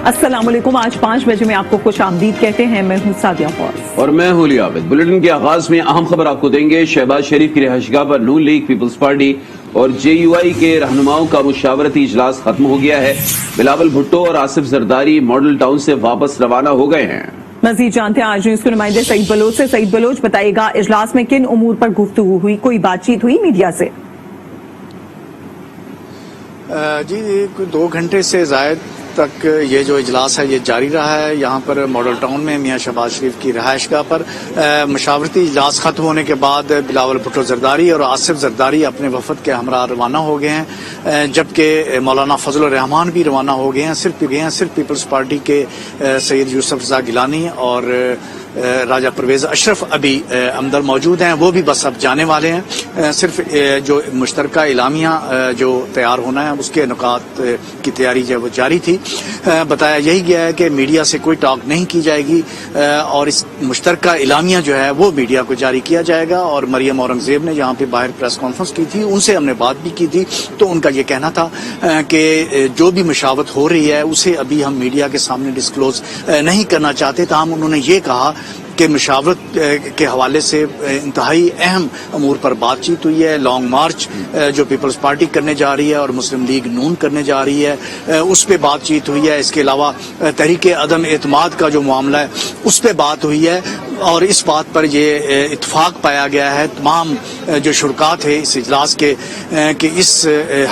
अस्सलामुअलैकुम। आज 5 बजे में आपको खुश आमदीद कहते हैं। मैं हूँ सादिया फौज और मैं हूँ आबिद। बुलेटिन के आगाज में अहम खबर आपको देंगे। शहबाज शरीफ की रिहाइशगाह पर नून लीग, पीपल्स पार्टी और JUI के रहनुमाओं का मुशावरती इजलास खत्म हो गया है। बिलावल भुट्टो और आसिफ जरदारी मॉडल टाउन से वापस रवाना हो गए हैं। मजीद जानते हैं आज न्यूज के नुमाइंदे सईद बलोच से। सईद बलोच बताएगा, इजलास में किन उमूर पर गुफ्तगू हुई, कोई बातचीत हुई मीडिया से? जी 2 घंटे से ज़ायद तक ये जो इजलास है ये जारी रहा है। यहाँ पर मॉडल टाउन में मियां शहबाज शरीफ की रिहाइशगाह पर मशावरती इजलास खत्म होने के बाद बिलावल भुट्टो जरदारी और आसिफ जरदारी अपने वफद के हमरा रवाना हो गए हैं, जबकि मौलाना फजल रहमान भी रवाना हो गए हैं। सिर्फ पीपल्स पार्टी के सैयद यूसुफ रजा गिलानी और राजा परवेज अशरफ अभी अंदर मौजूद हैं, वो भी बस अब जाने वाले हैं। सिर्फ जो मुश्तरका इलामिया जो तैयार होना है उसके नुकात की तैयारी जो वो जारी थी। बताया यही गया है कि मीडिया से कोई टॉक नहीं की जाएगी और इस मुश्तरका इलामिया जो है वो मीडिया को जारी किया जाएगा। और मरियम औरंगजेब ने यहाँ पे बाहर प्रेस कॉन्फ्रेंस की थी, उनसे हमने बात भी की थी, तो उनका ये कहना था कि जो भी मशावरत हो रही है उसे अभी हम मीडिया के सामने डिस्क्लोज नहीं करना चाहते। ताहम उन्होंने ये कहा कि मशावरत के हवाले से इंतहाई अहम अमूर पर बातचीत हुई है। लॉन्ग मार्च जो पीपल्स पार्टी करने जा रही है और मुस्लिम लीग नून करने जा रही है उस पर बातचीत हुई है। इसके अलावा तहरीक अदम एतमाद का जो मामला है उस पर बात हुई है और इस बात पर ये इत्फाक पाया गया है तमाम जो शुरका थे इस इजलास के कि इस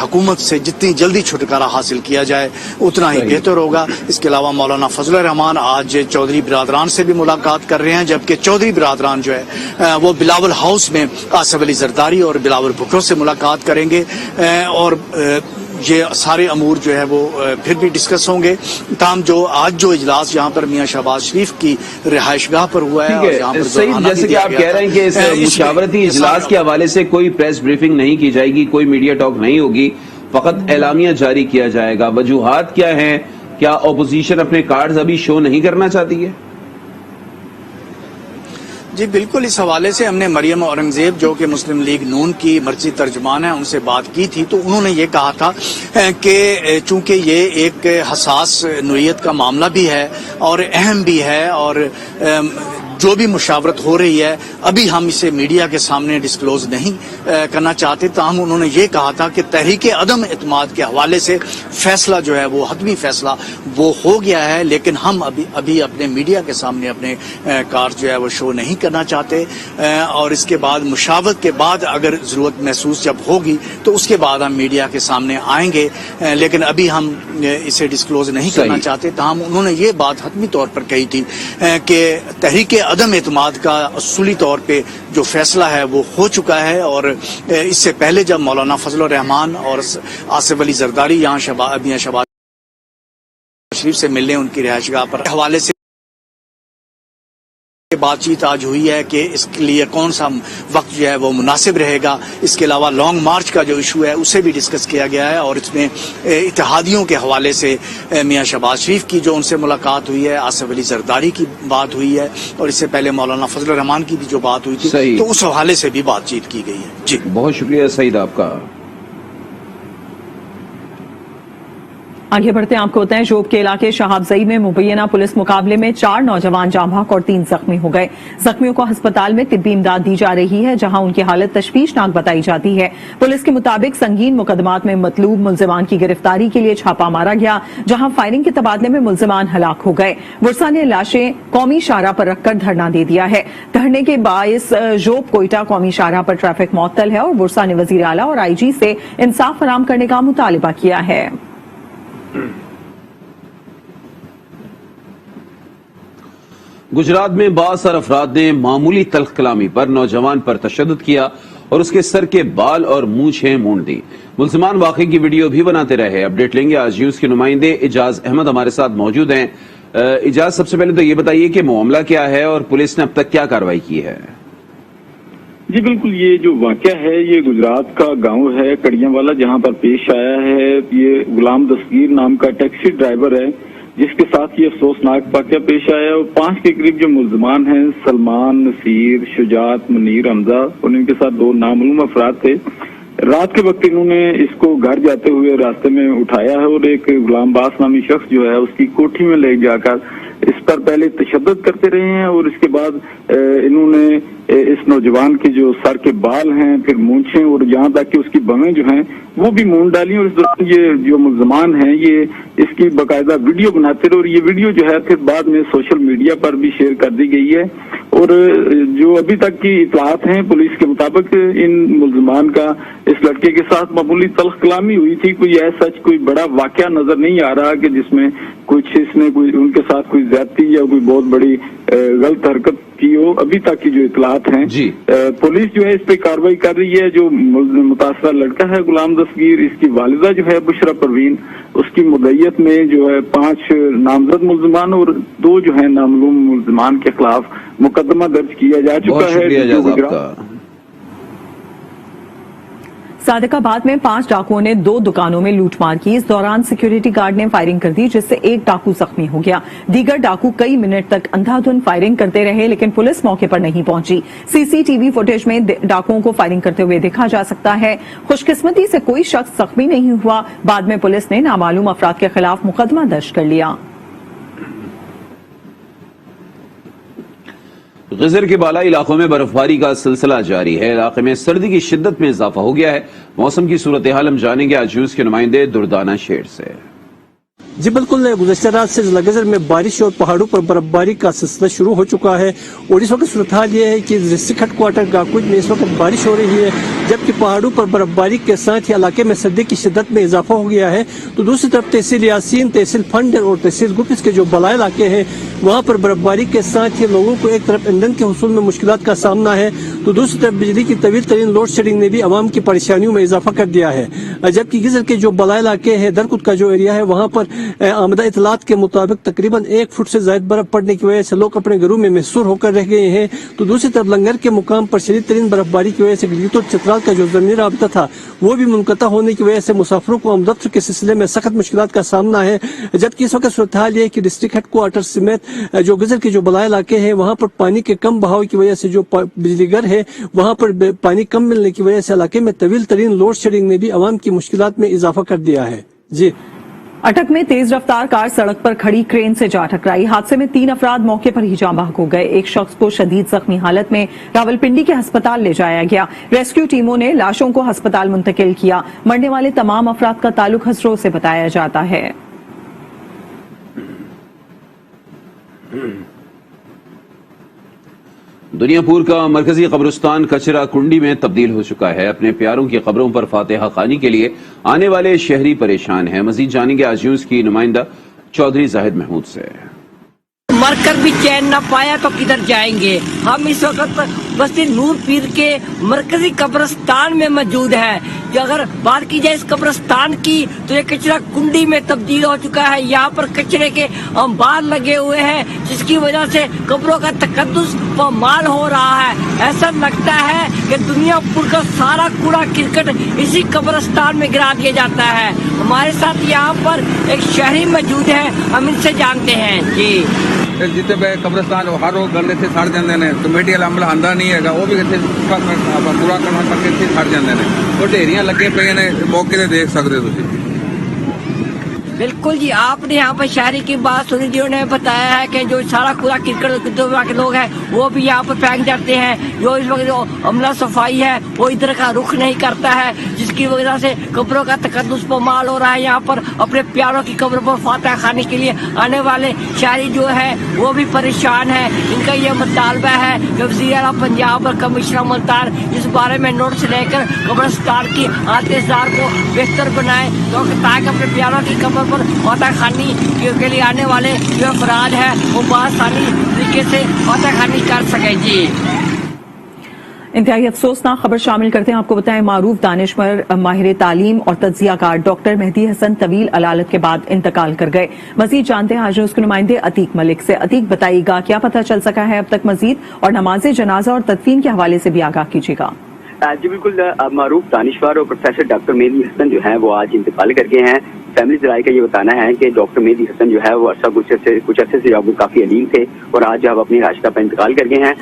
हुकूमत से जितनी जल्दी छुटकारा हासिल किया जाए उतना ही बेहतर होगा। इसके अलावा मौलाना फजल रहमान आज चौधरी बिरादरान से भी मुलाकात कर रहे हैं, जबकि चौधरी बिरादरान जो है वो बिलावल हाउस में आसिफ अली जरदारी और बिलावल भुट्टो से मुलाकात करेंगे और ये सारे अमूर जो है वो फिर भी डिस्कस होंगे। ताम जो आज जो इजलास यहाँ पर मियां शहबाज शरीफ की रिहाइशगाह पर हुआ है, और यहाँ पर जैसे कि आप कह रहे हैं कि इस मुशावरती इजलास के हवाले से कोई प्रेस ब्रीफिंग नहीं की जाएगी, कोई मीडिया टॉक नहीं होगी, फकत एलामिया जारी किया जाएगा। वजूहात क्या हैं? क्या अपोजिशन अपने कार्ड्स अभी शो नहीं करना चाहती है? जी बिल्कुल, इस हवाले से हमने मरियम औरंगजेब जो कि मुस्लिम लीग नून की मर्जी तर्जमान है उनसे बात की थी, तो उन्होंने ये कहा था कि चूंकि ये एक हसास नोयत का मामला भी है और अहम भी है और जो भी मुशावरत हो रही है अभी हम इसे मीडिया के सामने डिस्क्लोज नहीं करना चाहते। ताहम उन्होंने ये कहा था कि तहरीक अदम एतमाद के हवाले से फैसला जो है वो हतमी फैसला वो हो गया है, लेकिन हम अभी अपने मीडिया के सामने अपने कार्ड जो है वो शो नहीं करना चाहते और इसके बाद मुशावरत के बाद अगर जरूरत महसूस जब होगी तो उसके बाद हम मीडिया के सामने आएंगे, लेकिन अभी हम इसे डिस्क्लोज नहीं करना चाहते। ताहम उन्होंने ये बात हतमी तौर पर कही थी कि तहरीक अदम एतमाद का असूली तौर पे जो फैसला है वो हो चुका है और इससे पहले जब मौलाना फजल रहमान और आसिफ अली जरदारी यहाँ मियां शहबाज शरीफ से मिलने उनकी रिहाइशगाह पर हवाले से बातचीत आज हुई है कि इसके लिए कौन सा वक्त जो है वो मुनासिब रहेगा। इसके अलावा लॉन्ग मार्च का जो इशू है उसे भी डिस्कस किया गया है और इसमें इत्तेहादियों के हवाले से मियां शहबाज शरीफ की जो उनसे मुलाकात हुई है, आसिफ अली जरदारी की बात हुई है और इससे पहले मौलाना फजल रहमान की भी जो बात हुई थी तो उस हवाले से भी बातचीत की गई है। जी बहुत शुक्रिया सईद आपका। आगे बढ़ते हैं, आपको बताएं जोब के इलाके शहाबजई में मुबैना पुलिस मुकाबले में 4 नौजवान जाँ बहक और 3 जख्मी हो गए। जख्मियों को अस्पताल में तिब्बी इमदाद दी जा रही है, जहां उनकी हालत तशवीशनाक बताई जाती है। पुलिस के मुताबिक संगीन मुकदमात में मतलूब मुलजिमान की गिरफ्तारी के लिए छापा मारा गया, जहां फायरिंग के तबादले में मुलजिमान हलाक हो गए। वर्सा ने लाशें कौमी शाहराह पर रखकर धरना दे दिया है। धरने के बायस जोब कोयटा कौमी शाहराह पर ट्रैफिक मुअत्तल है और वर्सा ने वजीर आला और IG से इंसाफ फराहम करने का मुतालिबा किया है। गुजरात में बासर अफराद ने मामूली तल्ख कलामी पर नौजवान पर तशद्दुद किया और उसके सर के बाल और मूंछें मूंड दी। मुलजिमान वाकई की वीडियो भी बनाते रहे। अपडेट लेंगे आज न्यूज के नुमाइंदे इजाज अहमद हमारे साथ मौजूद हैं। इजाज, सबसे पहले तो ये बताइए कि मामला क्या है और पुलिस ने अब तक क्या कार्रवाई की है? जी बिल्कुल, ये जो वाकया है ये गुजरात का गांव है कड़ियावाला, जहां पर पेश आया है। ये गुलाम दस्तगीर नाम का टैक्सी ड्राइवर है जिसके साथ ये अफसोसनाक वाकया पेश आया और 5 के करीब जो मुलजमान हैं, सलमान, नसीर, शुजात, मुनीर, हमजा और इनके साथ 2 नामालूम अफराद थे रात के वक्त इन्होंने इसको घर जाते हुए रास्ते में उठाया है और एक गुलाम बास नामी शख्स जो है उसकी कोठी में ले जाकर इस पर पहले तशद्दुद करते रहे हैं और इसके बाद इन्होंने इस नौजवान के जो सर के बाल हैं, फिर मूंछें और यहाँ तक कि उसकी बवें जो हैं वो भी मूंड डाली और इस दौरान ये जो मुल्जमान हैं ये इसकी बाकायदा वीडियो बनाते रहे और ये वीडियो जो है फिर बाद में सोशल मीडिया पर भी शेयर कर दी गई है। और जो अभी तक की इतलात हैं पुलिस के मुताबिक इन मुल्जमान का इस लड़के के साथ मामूली तल्ख कलामी हुई थी, कोई ऐसा कोई बड़ा वाकया नजर नहीं आ रहा कि जिसमें कुछ इसने कोई उनके साथ कोई ज्यादती या कोई बहुत बड़ी गलत हरकत की हो। अभी तक की जो इतलात हैं पुलिस जो है इस पे कार्रवाई कर रही है। जो मुतासरा लड़का है गुलाम दस्तगीर, इसकी वालिदा जो है बुशरा परवीन, उसकी मुद्दईयत में जो है 5 नामजद मुल्जमान और 2 जो है नामालूम मुल्जमान के खिलाफ मुकदमा दर्ज किया जा चुका है। सादिकाबाद में 5 डाकुओं ने 2 दुकानों में लूटमार की। इस दौरान सिक्योरिटी गार्ड ने फायरिंग कर दी जिससे एक डाकू जख्मी हो गया। दीगर डाकू कई मिनट तक अंधाधुंध फायरिंग करते रहे लेकिन पुलिस मौके पर नहीं पहुंची। सीसीटीवी फुटेज में डाकुओं को फायरिंग करते हुए देखा जा सकता है। खुशकिस्मती से कोई शख्स जख्मी नहीं हुआ। बाद में पुलिस ने नामालूम अफराद के खिलाफ मुकदमा दर्ज कर लिया। गिजर के बालाई इलाकों में बर्फबारी का सिलसिला जारी है। इलाके में सर्दी की शिद्दत में इजाफा हो गया है। मौसम की सूरत हाल हम जानेंगे आज न्यूज़ के नुमाइंदे दुर्दाना शेर से। जी बिल्कुल, गुज़श्ता रात से जिला गजर में बारिश और पहाड़ों पर बर्फबारी का सिलसिला शुरू हो चुका है और इस वक्त सूरत हाल ये है कि डिस्ट्रिक्ट हेडक्वार्टर गाकुज में इस वक्त बारिश हो रही है, जबकि पहाड़ों पर बर्फबारी के साथ ही इलाके में सर्दी की शिद्दत में इजाफा हो गया है। तो दूसरी तरफ तहसील यासीन, तहसील फंडर और तहसील गुफिस के जो बला इलाके हैं वहाँ पर बर्फबारी के साथ ही लोगों को एक तरफ ईंधन के हुसूल में मुश्किलात का सामना है तो दूसरी तरफ बिजली की तवील तरीन लोड शेडिंग ने भी आवाम की परेशानियों में इजाफा कर दिया है। जबकि गिजर के जो बला इलाके है, दरकुद का जो एरिया है, वहाँ पर आमदा इतलात के मुताबिक तकरीबन 1 फुट से ज्यादा बर्फ पड़ने की वजह से लोग अपने घरों में महसूर होकर रह गए हैं। तो दूसरी तरफ लंगर के मुकाम पर शदीद तरीन बर्फबारी की वजह से गिलगित और चतराल का जो जमीनी राबता था वो भी मुनक़ता होने की वजह से मुसाफिरों को आमदफ्तर के सिलसिले में सख्त मुश्किलात का सामना है। जबकि इस वक्त सूरत हाल ये कि डिस्ट्रिक्ट हेडक्वार्टर समेत जो गिजर के जो बला इलाके हैं वहाँ पर पानी के कम बहाव की वजह से जो बिजली घर है वहाँ पर पानी कम मिलने की वजह से इलाके में तवील तरीन लोड शेडिंग ने भी आवाम की मुश्किलात में इजाफा कर दिया है। जी, अटक में तेज रफ्तार कार सड़क पर खड़ी क्रेन से जा टकराई। हादसे में 3 अफराद मौके पर ही जाँ बहक हो गए। एक शख्स को शदीद जख्मी हालत में रावलपिंडी के अस्पताल ले जाया गया। रेस्क्यू टीमों ने लाशों को अस्पताल मुंतकिल किया। मरने वाले तमाम अफराद का ताल्लुक हसरो से बताया जाता है। दुनियापुर का मरकजी कब्रिस्तान कचरा कुंडी में तब्दील हो चुका है। अपने प्यारों की कब्रों पर फातिहा खानी के लिए आने वाले शहरी परेशान हैं। मजीद जानेंगे आज न्यूज़ की नुमाइंदा चौधरी जाहिद महमूद से। मरकर भी चैन न पाया तो किधर जाएंगे। हम इस वक्त बस्ती नूर पीर के मरकजी कब्रिस्तान में मौजूद है। जो अगर बात की जाए इस कब्रिस्तान की तो ये कचरा कुंडी में तब्दील हो चुका है। यहाँ पर कचरे के अंबार लगे हुए हैं जिसकी वजह से कब्रों का तकद्दुस पामाल हो रहा है। ऐसा लगता है कि दुनियापुर का सारा कूड़ा किरकट इसी कब्रिस्तान में गिरा दिया जाता है। हमारे साथ यहाँ पर एक शहरी मौजूद है, हम इनसे जानते हैं। जी, जिते पे कब्रिस्तान हर रोज गले से सड़ जाते हैं, कमेटी वाला अमला आंदा नहीं है, वो भी पूरा करना करके सड़ जाते हैं। तो ढेरियां लगे पे ने मौके से देख सकते हो। बिल्कुल जी, आपने यहाँ पर शहरी की बात सुनी जिन्होंने बताया है कि जो सारा कूड़ा किरकट के लोग हैं वो भी यहाँ पर फेंक जाते हैं। जो इस वक्त जो अमला सफाई है वो इधर का रुख नहीं करता है जिसकी वजह से कब्रों का तकद्दुस पामाल हो रहा है। यहाँ पर अपने प्यारों की कब्र पर फातिहा खाने के लिए आने वाले शहरी जो है वो भी परेशान है। इनका ये मुतालबा है कि वज़ीर-ए-आला पंजाब और कमिश्नर मुल्तान इस बारे में नोटिस लेकर कब्रिस्तान की आतिशदार को बेहतर बनाए ताकि अपने प्यारों की कब्र पर फातिहा खानी के लिए आने वाले जो अफराद है वो आसानी तरीके से फातिहा खानी कर सके। जी, इंतहाई अफसोसनाक खबर शामिल करते हैं। आपको बताएं, मारूफ दानिशवर माहिर तालीम और तज्जियाकार डॉक्टर मेहदी हसन तवील अलालत के बाद इंतकाल कर गए। मजीद जानते हैं आज उसके नुमाइंदे अतीक मलिक से। अतीक, बताइएगा क्या पता चल सका है अब तक मजीद, और नमाज जनाजा और तदफीन के हवाले से भी आगाह कीजिएगा। जी बिल्कुल, मारूफ दानिशवर और प्रोफेसर डॉक्टर मेहदी हसन जो है वो आज इंतकाल कर गए हैं। फैमिली जराये का ये बताना है कि डॉक्टर मेहदी हसन जो है वो कुछ अरसे से वो काफी अलीम थे और आज जो है अपनी राशिका पर इंतकाल कर गए हैं।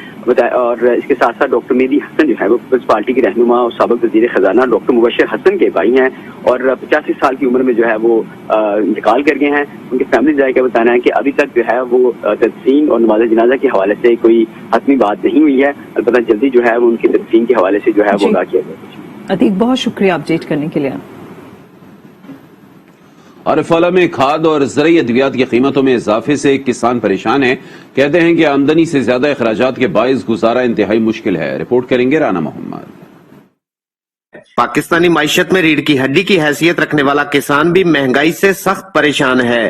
और इसके साथ साथ डॉक्टर मेहदी हसन जो है वो पीपल्स पार्टी के रहनुमा और साबिक वजीर खजाना डॉक्टर मुबशर हसन के भाई हैं और 85 साल की उम्र में जो है वो इंतकाल कर गए हैं। उनके फैमिली जराये का बताना है कि अभी तक जो है वो तदफीन और नमाज जनाजा के हवाले से कोई हतमी बात नहीं हुई है, अलबत्ता जल्दी जो है वो उनकी तदफीन के हवाले से जो है वो आगाह किया जाएगा। अतीक, बहुत शुक्रिया अपडेट करने के लिए। आरिफवाला में खाद और ज़रूरी अद्वियात की कीमतों में इजाफे से किसान परेशान हैं। कहते हैं कि आमदनी से ज्यादा अखराजात के बाइस गुजारा इंतहाई मुश्किल है। रिपोर्ट करेंगे राना मोहम्मद। पाकिस्तानी माइशत में रीढ़ की हड्डी की हैसियत रखने वाला किसान भी महंगाई से सख्त परेशान है।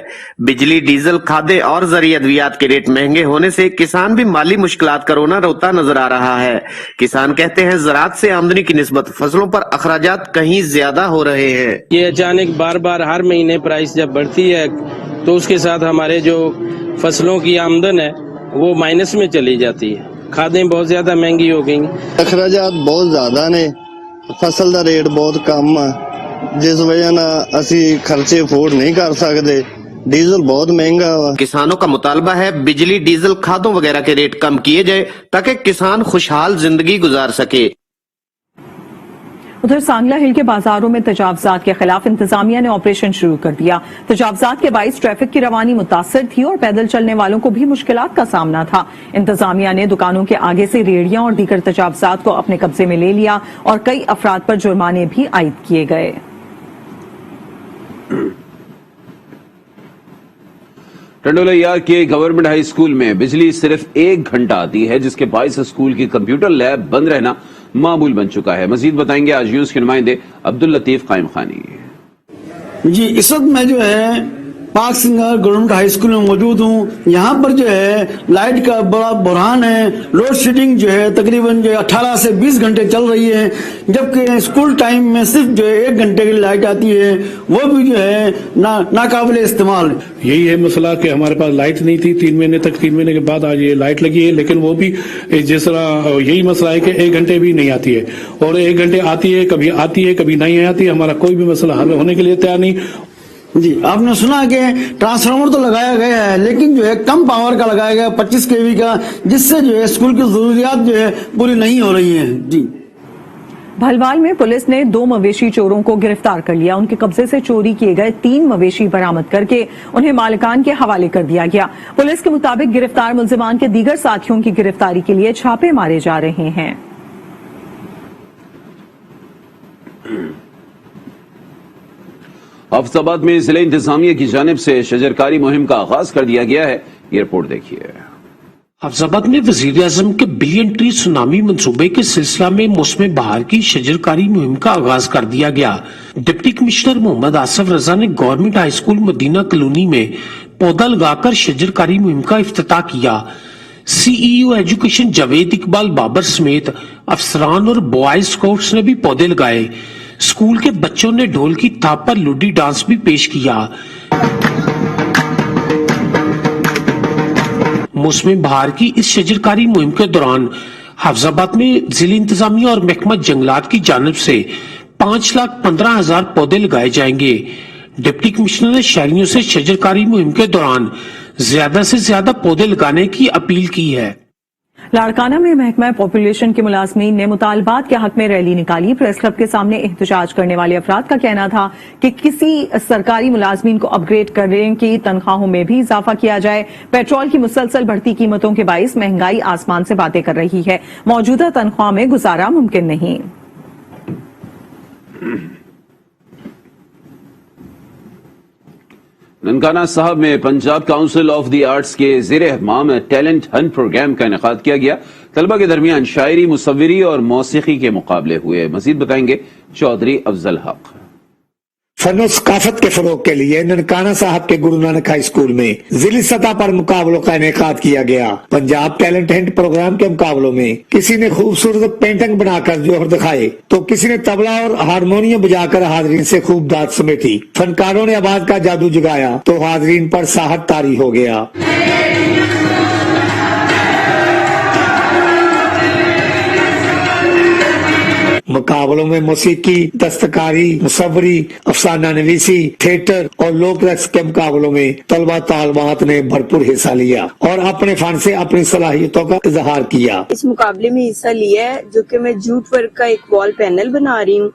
बिजली, डीजल, खादे और ज़रूरी अद्वियात के रेट महंगे होने से किसान भी माली मुश्किलात का रोना रोता नजर आ रहा है। किसान कहते हैं ज़राअत से आमदनी की निस्बत फसलों पर अखराजात कहीं ज्यादा हो रहे हैं। ये अचानक बार बार हर महीने प्राइस जब बढ़ती है तो उसके साथ हमारे जो फसलों की आमदन है वो माइनस में चली जाती है। खादें बहुत ज्यादा महंगी हो गई, अखराजात बहुत ज्यादा ने, फसल ਦਾ ਰੇਟ ਬਹੁਤ ਕਮ ਆ ਜਿਸ ਵਜ੍ਹਾ ਨਾਲ ਅਸੀਂ ਖਰਚੇ ਅਫੋਰਡ नहीं कर सकते। डीजल बहुत महंगा हुआ। किसानों का मुतालबा है बिजली, डीजल, खादों वगैरह के रेट कम किए जाए ताकि किसान खुशहाल जिंदगी गुजार सके। उधर सांगला हिल के बाजारों में तजावजात के खिलाफ इंतजामिया ने ऑपरेशन शुरू कर दिया। तजावजात के बाइस ट्रैफिक की रवानी मुतासर थी और पैदल चलने वालों को भी मुश्किलात का सामना था। इंतजामिया ने दुकानों के आगे से रेहड़ियां और दीगर तजावजात को अपने कब्जे में ले लिया और कई अफराद पर जुर्माने भी आयद किए गए। टंडोलैया के गवर्नमेंट हाई स्कूल में बिजली सिर्फ 1 घंटा आती है, जिसके बाइस स्कूल की कंप्यूटर लैब बंद रहना मामूल बन चुका है। मजीद बताएंगे आज न्यूज के नुमाइंदे अब्दुल लतीफ कायम खानी। जी, इस वक्त मैं जो है पाक सिंगर गवर्नमेंट हाई स्कूल में मौजूद हूँ। यहाँ पर जो है लाइट का बड़ा बुरहान है। लोड शेडिंग जो है तकरीबन जो 18 से 20 घंटे चल रही है, जबकि स्कूल टाइम में सिर्फ जो है 1 घंटे की लाइट आती है, वो भी जो है नाकाबिल इस्तेमाल। यही है मसला कि हमारे पास लाइट नहीं थी 3 महीने तक। 3 महीने के बाद आज ये लाइट लगी है, लेकिन वो भी जिस तरह यही मसला है कि 1 घंटे भी नहीं आती है और 1 घंटे आती है, कभी नहीं आती। हमारा कोई भी मसला हल होने के लिए तैयार नहीं। जी, आपने सुना कि ट्रांसफार्मर तो लगाया गया है, लेकिन जो है कम पावर का लगाया गया 25 kV का, जिससे जो है स्कूल की जरूरियात जो है पूरी नहीं हो रही है। जी, भलवाल में पुलिस ने 2 मवेशी चोरों को गिरफ्तार कर लिया। उनके कब्जे से चोरी किए गए 3 मवेशी बरामद करके उन्हें मालिकान के हवाले कर दिया गया। पुलिस के मुताबिक गिरफ्तार मुलजिमान के दीगर साथियों की गिरफ्तारी के लिए छापे मारे जा रहे हैं। हाफिजाबाद में जिले इंतजामिया की जानिब से शजरकारी मुहिम का आगाज कर दिया गया है। ये रिपोर्ट देखिए। हाफिजाबाद में वजीर आजम के बिलियन ट्री सुनामी मंसूबे के सिलसिला में मौसम बहार की शजरकारी मुहिम का आगाज कर दिया गया। डिप्टी कमिश्नर मोहम्मद आसिफ रजा ने government high school Madina colony में पौधा लगाकर शजरकारी मुहिम का इफ्तिताह किया। सीईओ एजुकेशन जावेद इकबाल बाबर समेत अफसरान और बॉय स्काउट्स ने भी पौधे लगाए। स्कूल के बच्चों ने ढोल की थाप पर लुडी डांस भी पेश किया। मौसम बहार की इस शजरकारी मुहिम के दौरान हाफिजाबाद में जिला इंतजामिया और महकमा जंगलात की जानिब से 5,15,000 पौधे लगाए जाएंगे। डिप्टी कमिश्नर ने शहरियों से शजरकारी मुहिम के दौरान ज्यादा से ज्यादा पौधे लगाने की अपील की है। लाड़काना में महकमा पॉपुलेशन के मुलाजमीन ने मुतालबात के हक में रैली निकाली। प्रेस क्लब के सामने एहतजाज करने वाले अफराद का कहना था कि किसी सरकारी मुलाजमीन को अपग्रेड करने की तनख्वाहों में भी इजाफा किया जाए। पेट्रोल की मुसलसल बढ़ती कीमतों के बाइस महंगाई आसमान से बातें कर रही है। मौजूदा तनख्वाह में गुजारा मुमकिन नहीं। ननकाना साहब में Punjab council of the arts के ज़ेरे एहतमाम टैलेंट हंट प्रोग्राम का इनेकाद किया गया। तलबा के दरमियान शायरी, मुसव्विरी और मौसीकी के मुकाबले हुए। मजीद बताएंगे चौधरी अफजल हक। फनो सकाफत के फरोग के लिए ननकाना साहब के गुरु नानक हाई स्कूल में जिली सतह पर मुकाबलों का इनेकाद किया गया। पंजाब टैलेंट हंट प्रोग्राम के मुकाबलों में किसी ने खूबसूरत पेंटिंग बनाकर जोहर दिखाए तो किसी ने तबला और हारमोनियम बजाकर हाजरीन से खूब दाद समेटी। फनकारों ने आवाज का जादू जगाया तो हाजरीन पर साहत तारी हो गया। मुकाबलों में मौसीकी, दस्तकारी, मुसव्वरी, अफसाना नवीसी, थिएटर और लोक रक्स के मुकाबलों में तलबा तालबात ने भरपूर हिस्सा लिया और अपने फन से अपनी सलाहियतों का इजहार किया। इस मुकाबले में हिस्सा लिया है जो कि मैं जूट वर्क का एक वॉल पैनल बना रही हूँ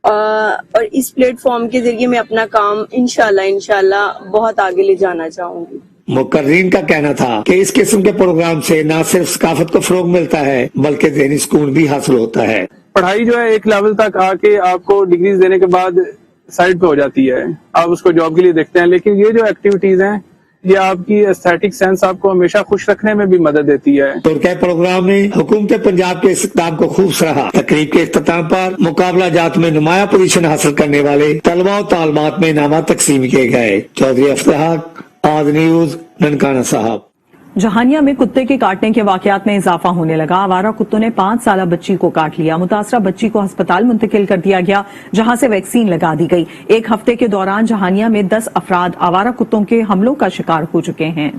और इस प्लेटफॉर्म के जरिए मैं अपना काम इंशाल्लाह बहुत आगे ले जाना चाहूंगी। मुकर्रीन का कहना था कि इस किस्म के प्रोग्राम से न सिर्फ सकाफत को फरोग मिलता है बल्कि ज़हनी सुकून भी हासिल होता है। पढ़ाई जो है एक लेवल तक आके आपको डिग्रीज देने के बाद साइड पे हो जाती है, आप उसको जॉब के लिए देखते हैं, लेकिन ये जो एक्टिविटीज हैं ये आपकी एस्थेटिक सेंस आपको हमेशा खुश रखने में भी मदद देती है। तुर्की प्रोग्राम ने हुकूमत पंजाब के इस इक़दाम को खूब सराहा। तकरीब के इख्तिताम पर मुकाबला जात में नुमाया पोजीशन हासिल करने वाले तलबा और तालबात में इनामात तकसीम किए गए। चौधरी अफ्ताक, आज न्यूज, ननकाना साहब। जहानिया में कुत्ते के काटने के वाकयात में इजाफा होने लगा। आवारा कुत्तों ने 5 साला बच्ची को काट लिया। मुतासरा बच्ची को अस्पताल मुंतकिल कर दिया गया जहां से वैक्सीन लगा दी गई। एक हफ्ते के दौरान जहानिया में 10 अफराद आवारा कुत्तों के हमलों का शिकार हो चुके हैं।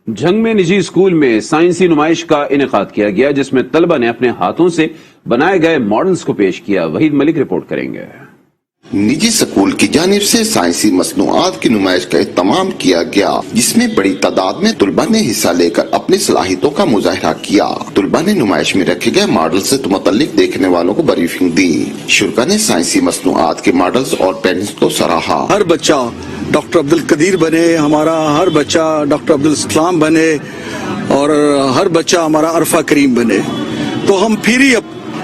झंग में निजी स्कूल में साइंसी नुमाइश का इनेकाद किया गया जिसमें तलबा ने अपने हाथों से बनाए गए मॉडल्स को पेश किया। वहीद मलिक रिपोर्ट करेंगे। निजी स्कूल की जानिब से साइंसी मसनूआत की नुमाइश का इत्तमाम किया गया जिसमें बड़ी तादाद में तुलबा ने हिस्सा लेकर अपनी सलाहियतों का मुजाहरा किया। तुलबा ने नुमाइश में रखे गए मॉडल से मुतल्लिक देखने वालों को ब्रीफिंग दी। शुरा ने साइंसी मसनूआत के मॉडल्स और पेरेंट्स को सराहा। हर बच्चा डॉक्टर अब्दुल कदीर बने, हमारा हर बच्चा डॉक्टर अब्दुल सलाम बने और हर बच्चा हमारा अरफा करीम बने, तो हम फिर ही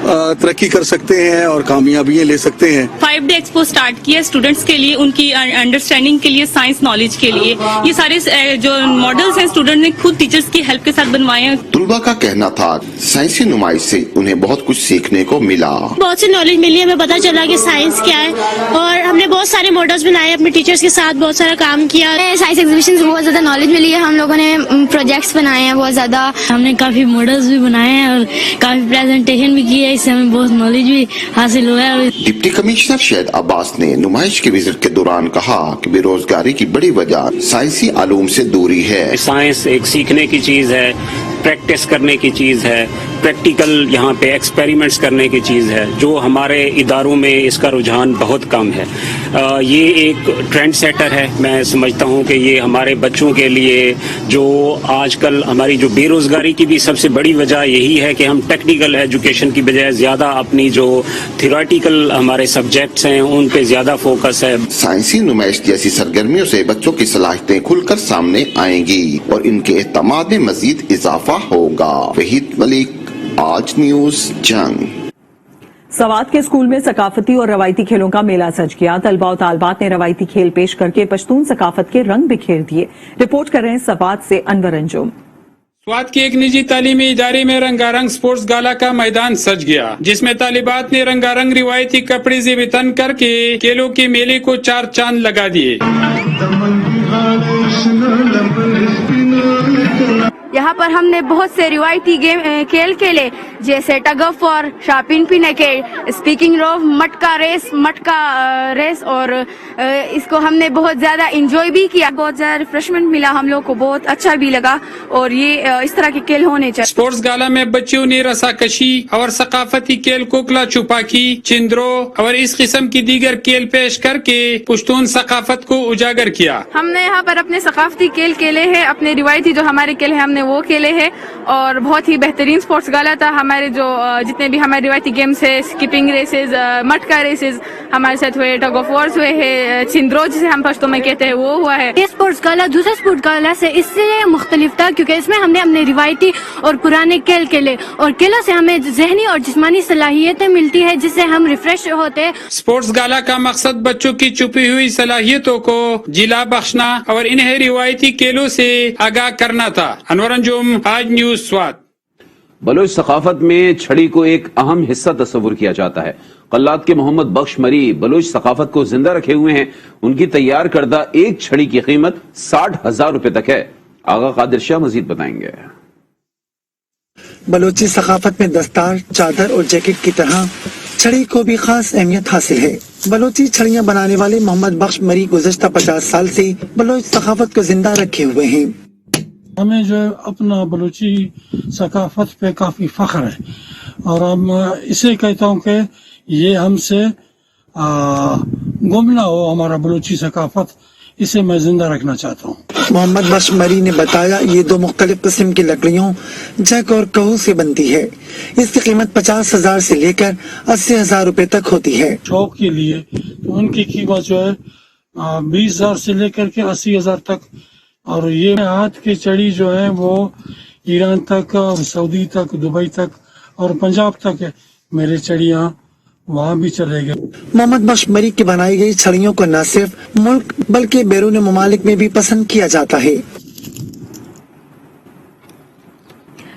तरक्की कर सकते हैं और कामयाबियां ले सकते हैं। 5 डे एक्सपो स्टार्ट किया स्टूडेंट्स के लिए, उनकी अंडरस्टैंडिंग के लिए, साइंस नॉलेज के लिए। ये सारे जो मॉडल्स हैं स्टूडेंट ने खुद टीचर्स की हेल्प के साथ बनवाए हैं। तुलबा का कहना था साइंसी नुमाइश से उन्हें बहुत कुछ सीखने को मिला। बहुत सी नॉलेज मिली, हमें पता चला कि साइंस क्या है और हमने बहुत सारे मॉडल्स बनाए, अपने टीचर्स के साथ बहुत सारा काम किया। साइंस एग्जीबिशन से बहुत ज्यादा नॉलेज मिली है। हम लोगों ने प्रोजेक्ट्स बनाए हैं बहुत ज्यादा, हमने काफी मॉडल्स भी बनाए हैं और काफी प्रेजेंटेशन भी की है, इससे हमें बहुत नॉलेज भी हासिल हुआ है। डिप्टी कमिश्नर शहद अब्बास ने नुमाइश के विजिट के दौरान कहा कि बेरोजगारी की बड़ी वजह साइंसी आलूम से दूरी है। साइंस एक सीखने की चीज है, प्रैक्टिस करने की चीज है, प्रैक्टिकल यहाँ पे एक्सपेरिमेंट्स करने की चीज है, जो हमारे इदारों में इसका रुझान बहुत कम है। ये एक ट्रेंड सेटर है। मैं समझता हूँ कि ये हमारे बच्चों के लिए, जो आजकल हमारी जो बेरोजगारी की भी सबसे बड़ी वजह यही है कि हम टेक्निकल एजुकेशन की बजाय ज्यादा अपनी जो थियोरेटिकल हमारे सब्जेक्ट्स हैं उन पे ज्यादा फोकस है। साइंसी नुमाइश जैसी सरगर्मियों से बच्चों की सलाहियतें खुलकर सामने आएंगी और इनके एतमाद में मजीद इजाफा होगा। वहीद मलिक, आज न्यूज, जंग। सवात के स्कूल में सकाफती और रवायती खेलों का मेला सज गया। तलबा और तालबात ने रवायती खेल पेश करके पश्तून सकाफत के रंग बिखेर दिए। रिपोर्ट कर रहे हैं सवात से अनवर अंजुम। स्वात के एक निजी तालीमी इदारे में रंगारंग स्पोर्ट्स गाला का मैदान सज गया जिसमें तालिबात ने रंगारंग रिवायती कपड़े से वितन करके खेलों के मेले को 4 चांद लगा दिए। यहाँ पर हमने बहुत से रिवायती खेल खेले जैसे टग ऑफ वॉर, शापिन पिनके, स्पीकिंग रोफ, मटका रेस और इसको हमने बहुत ज्यादा एंजॉय भी किया। बहुत ज्यादा रिफ्रेशमेंट मिला, हम लोग को बहुत अच्छा भी लगा और ये इस तरह के खेल होने चाहिए। स्पोर्ट्स गाला में बच्चों ने रसाकशी और सकाफती खेल कोकला छुपाकी, चिंद्रो और इस किस्म की दीगर खेल पेश करके पुश्तून सकाफत को उजागर किया। हमने यहाँ पर अपने सकाफती खेल खेले हैं, अपने रिवायती जो हमारे खेल है हमने वो खेले हैं और बहुत ही बेहतरीन स्पोर्ट्स गाला था। हमारे जो जितने भी हमारे रिवायती गेम्स है, स्किपिंग रेसेस, मटका रेसेस हमारे साथ हुए, टग ऑफ वॉर्स हुए है, चिंद्रो जिसे हम पश्तो में कहते हैं वो हुआ है। ये स्पोर्ट्स गाला दूसरे स्पोर्ट्स गाला से इसलिए मुख्तलिफ था क्योंकि इसमें हमने अपने रिवायती और पुराने खेल खेले और खेलों से हमें जहनी और जिस्मानी सलाहियतें मिलती है जिससे हम रिफ्रेश होते हैं। स्पोर्ट्स गाला का मकसद बच्चों की छुपी हुई सलाहियतों को जिला बख्शना और इन्हें रिवायती खेलों से आगाह करना था। अनवर अंजुम, आज न्यूज, स्वात। बलोच सकाफत में छड़ी को एक अहम हिस्सा तस्वुर किया जाता है। कल्लात के मोहम्मद बख्श मरी बलोच सकाफत को जिंदा रखे हुए हैं। उनकी तैयार करदा एक छड़ी की कीमत 60,000 रुपए तक है। आगा कादिर शाह मजीद बताएंगे। बलोची सकाफत में दस्तार, चादर और जैकेट की तरह छड़ी को भी खास अहमियत हासिल है। बलोची छड़ियाँ बनाने वाले मोहम्मद बख्श मरी गुज़श्ता 50 साल से बलोच सकाफत को जिंदा रखे हुए हैं। हमें जो अपना बलूची सकाफत पे काफी फख्र है और हम इसे कहता हूँ कि ये हमसे गुम ना हो हमारा बलूची सकाफत, इसे मैं जिंदा रखना चाहता हूँ। मोहम्मद बख्श मरी ने बताया ये दो मुख्तलिफ किस्म की लकड़ियों जक और कहू से बनती है। इसकी कीमत 50,000 से लेकर 80,000 रुपए तक होती है। शौक के लिए तो उनकी कीमत जो है 20,000 से लेकर के 80,000 तक, और ये हाथ की चड़ी जो है वो ईरान तक, सऊदी तक, दुबई तक और पंजाब तक है। मेरे चड़ियाँ वहाँ भी चले गए। मोहम्मद बख्श मरी की बनाई गई छड़ियों को न सिर्फ मुल्क बल्कि बैरून ममालिक में भी पसंद किया जाता है।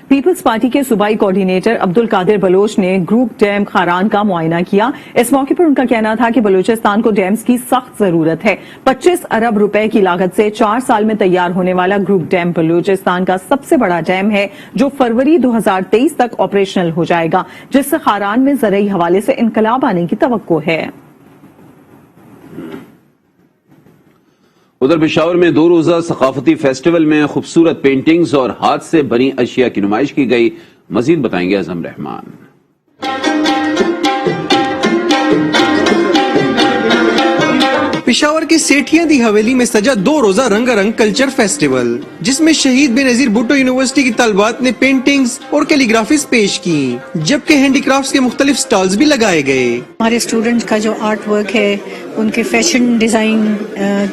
पीपल्स पार्टी के सूबाई कोऑर्डिनेटर अब्दुल कादिर बलोच ने ग्रुप डैम खारान का मुआयना किया। इस मौके पर उनका कहना था कि बलूचिस्तान को डैम्स की सख्त जरूरत है। 25 अरब रुपए की लागत से 4 साल में तैयार होने वाला ग्रुप डैम बलूचिस्तान का सबसे बड़ा डैम है, जो फरवरी 2023 तक ऑपरेशनल हो जाएगा, जिससे खारान में ज़रई हवाले से इनकलाब आने की तवक्को है। उधर पेशावर में 2 रोजा सकाफती फेस्टिवल में खूबसूरत पेंटिंग्स और हाथ से बनी अशिया की नुमाइश की गई। मजीद बताएंगे अजम रहमान। पेशावर के सेठियां दी हवेली में सजा 2 रोजा रंगारंग कल्चर फेस्टिवल, जिसमें शहीद बेनजीर भुट्टो यूनिवर्सिटी की तलबात ने पेंटिंग्स और कैलीग्राफीज पेश की, जबकि हैंडीक्राफ्ट्स के मुख्तलिफ स्टॉल्स भी लगाए गए। हमारे स्टूडेंट्स का जो आर्ट वर्क है, उनके फैशन डिजाइन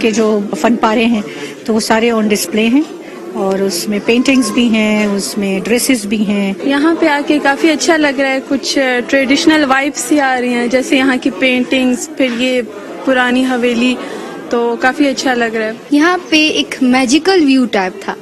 के जो फन पारे हैं, तो वो सारे ऑन डिस्प्ले हैं और उसमें पेंटिंग्स भी हैं, उसमें ड्रेसेस भी हैं। यहाँ पे आके काफी अच्छा लग रहा है, कुछ ट्रेडिशनल वाइब्स ही आ रही हैं, जैसे यहाँ की पेंटिंग्स, फिर ये पुरानी हवेली, तो काफी अच्छा लग रहा है। यहाँ पे एक मैजिकल व्यू टाइप था,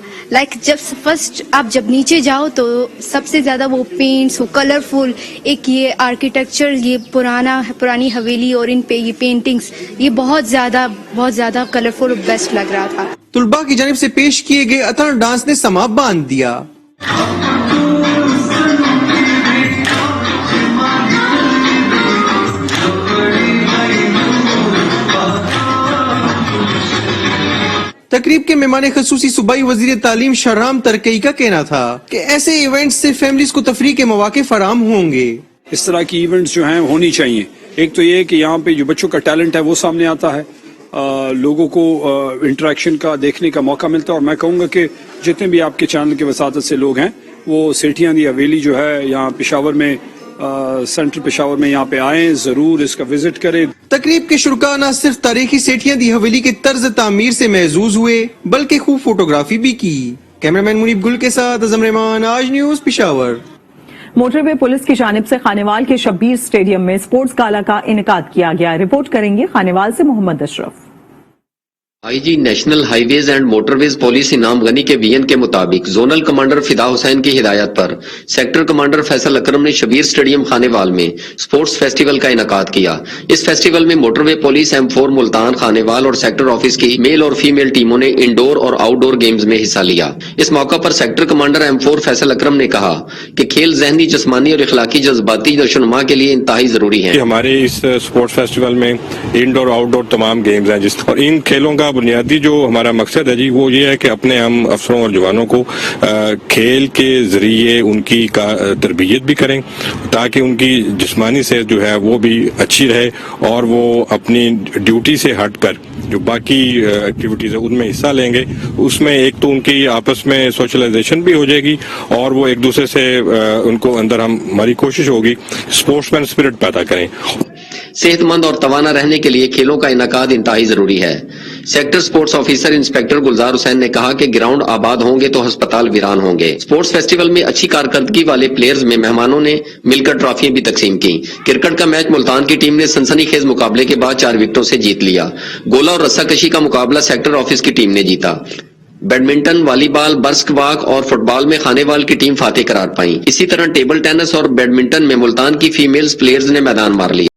जब फर्स्ट आप जब नीचे जाओ तो सबसे ज्यादा वो पेंट्स, वो कलरफुल, एक ये आर्किटेक्चर, ये पुरानी हवेली और इन पे ये पेंटिंग्स, ये बहुत ज्यादा कलरफुल और बेस्ट लग रहा था। तुलबा की जानिब से पेश किए गए अतर डांस ने समा बांध दिया। तकरीब के मेहमान खसूसी सूबाई वजीर तालीम शहराम तरकई का कहना था कि ऐसे इवेंट्स से फैमिलीज को तफरीह के मौके फराम होंगे। इस तरह की इवेंट्स जो हैं होनी चाहिए। एक तो ये कि यहाँ पे जो बच्चों का टैलेंट है वो सामने आता है, लोगों को इंटरेक्शन का देखने का मौका मिलता है। और मैं कहूँगा कि जितने भी आपके चैनल के वसातत से लोग हैं, वो सेठियां दी हवेली जो है यहाँ पेशावर में, सेंट्रल पेशावर में यहाँ पे आए, जरूर इसका विजिट करें। तकरीब के शुरका न सिर्फ तारीखी सेठियां दी हवेली के तर्ज तामीर से महजूज हुए, बल्कि खूब फोटोग्राफी भी की। कैमरामैन मुनीब गुल के साथ अजम रहमान, आज न्यूज पेशावर। मोटरवे पुलिस की जानिब से खानेवाल के शब्बीर स्टेडियम में स्पोर्ट्स गाला का इनेकाद किया गया। रिपोर्ट करेंगे खानेवाल से Mohammad Ashraf. IG national highways and motorways police Inam Ghani के बीएन के मुताबिक जोनल कमांडर फिदा हुसैन की हिदायत पर सेक्टर कमांडर फैसल अकरम ने शबीर स्टेडियम खानेवाल में स्पोर्ट्स फेस्टिवल का इनेकाद किया। इस फेस्टिवल में motorway police M4 Multan, Khanewal और सेक्टर ऑफिस की मेल और फीमेल टीमों ने इंडोर और आउटडोर गेम्स में हिस्सा लिया। इस मौका पर सेक्टर कमांडर M4 फैसल अकरम ने कहा कि खेल जहनी, जिस्मानी और इखलाकी जज्बाती नशोनुमा के लिए इंतहाई जरूरी है। हमारे इस स्पोर्ट्स फेस्टिवल में इंडोर आउटडोर तमाम गेम्स हैं, और इन खेलों का बुनियादी जो हमारा मकसद है जी, वो ये है कि अपने हम अफसरों और जवानों को खेल के जरिए उनकी तरबियत भी करें, ताकि उनकी जिस्मानी सेहत जो है वो भी अच्छी रहे और वो अपनी ड्यूटी से हटकर जो बाकी एक्टिविटीज है उनमें हिस्सा लेंगे। उसमें एक तो उनकी आपस में सोशलाइजेशन भी हो जाएगी और वो एक दूसरे से उनको अंदर हमारी कोशिश होगी स्पोर्ट्समैन स्पिरिट पैदा करें। सेहतमंद और तवाना रहने के लिए खेलों का इनकाद इंतहाई जरूरी है। सेक्टर स्पोर्ट्स ऑफिसर इंस्पेक्टर गुलजार हुसैन ने कहा कि ग्राउंड आबाद होंगे तो अस्पताल वीरान होंगे। स्पोर्ट्स फेस्टिवल में अच्छी कारकर्दगी वाले प्लेयर्स में मेहमानों ने मिलकर ट्रॉफियां भी तकसीम की। क्रिकेट का मैच मुल्तान की टीम ने सनसनीखेज मुकाबले के बाद 4 विकेटों से जीत लिया। गोला और रस्साकशी का मुकाबला सेक्टर ऑफिस की टीम ने जीता। बैडमिंटन, वॉलीबॉल, बर्स्कवाक और फुटबॉल में खानेवाल की टीम फातेह करार पाई। इसी तरह टेबल टेनिस और बैडमिंटन में मुल्तान की फीमेल्स प्लेयर्स ने मैदान मार लिया।